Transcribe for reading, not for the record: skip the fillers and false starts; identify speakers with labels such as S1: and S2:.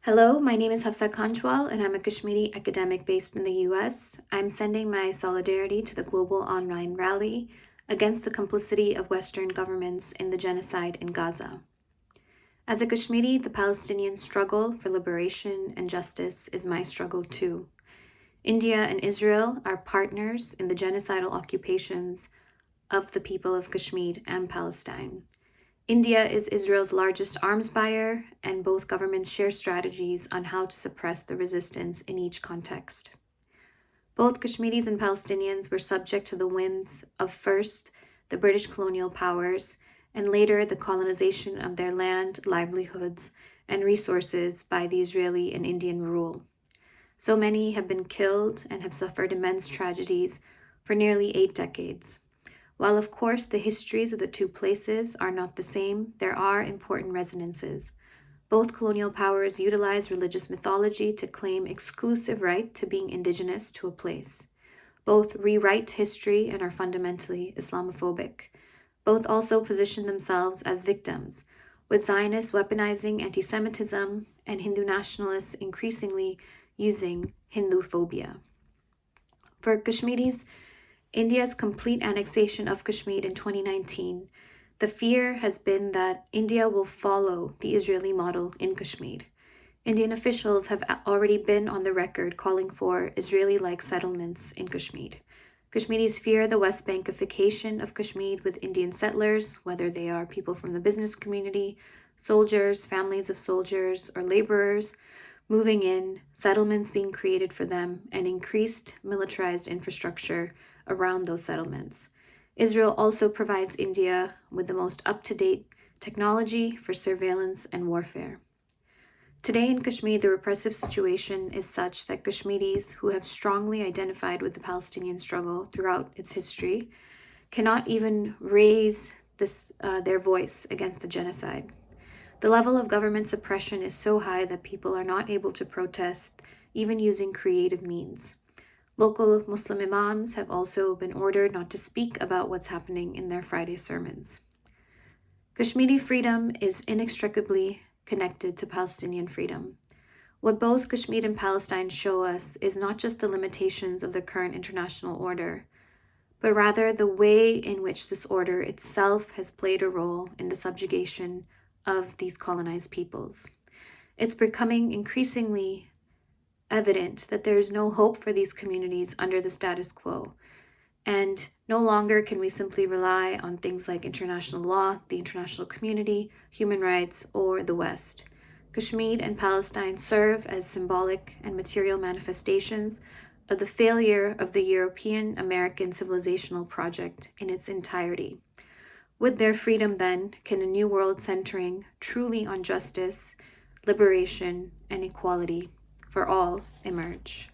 S1: Hello, my name is Hafsa Kanjwal, and I'm a Kashmiri academic based in the US. I'm sending my solidarity to the global online rally against the complicity of Western governments in the genocide in Gaza. As a Kashmiri, the Palestinian struggle for liberation and justice is my struggle too. India and Israel are partners in the genocidal occupations of the people of Kashmir and Palestine. India is Israel's largest arms buyer, and both governments share strategies on how to suppress the resistance in each context. Both Kashmiris and Palestinians were subject to the whims of first the British colonial powers and later the colonization of their land, livelihoods, and resources by the Israeli and Indian rule. So many have been killed and have suffered immense tragedies for nearly 8 decades. While, of course, the histories of the two places are not the same, there are important resonances. Both colonial powers utilize religious mythology to claim exclusive right to being indigenous to a place. Both rewrite history and are fundamentally Islamophobic. Both also position themselves as victims, with Zionists weaponizing anti-Semitism and Hindu nationalists increasingly using Hinduphobia. For Kashmiris, India's complete annexation of Kashmir in 2019, the fear has been that India will follow the Israeli model in Kashmir. Indian officials have already been on the record calling for Israeli-like settlements in Kashmir. Kashmiris fear the West Bankification of Kashmir with Indian settlers, whether they are people from the business community, soldiers, families of soldiers, or laborers, moving in, settlements being created for them, and increased militarized infrastructure around those settlements. Israel also provides India with the most up-to-date technology for surveillance and warfare. Today in Kashmir, the repressive situation is such that Kashmiris who have strongly identified with the Palestinian struggle throughout its history cannot even raise their voice against the genocide. The level of government suppression is so high that people are not able to protest, even using creative means. Local Muslim imams have also been ordered not to speak about what's happening in their Friday sermons. Kashmiri freedom is inextricably connected to Palestinian freedom. What both Kashmir and Palestine show us is not just the limitations of the current international order, but rather the way in which this order itself has played a role in the subjugation of these colonized peoples. It's becoming increasingly evident that there is no hope for these communities under the status quo, and no longer can we simply rely on things like international law, the international community, human rights, or the West. Kashmir and Palestine serve as symbolic and material manifestations of the failure of the European-American civilizational project in its entirety. With their freedom, then, can a new world centering truly on justice, liberation, and equality for all emerge.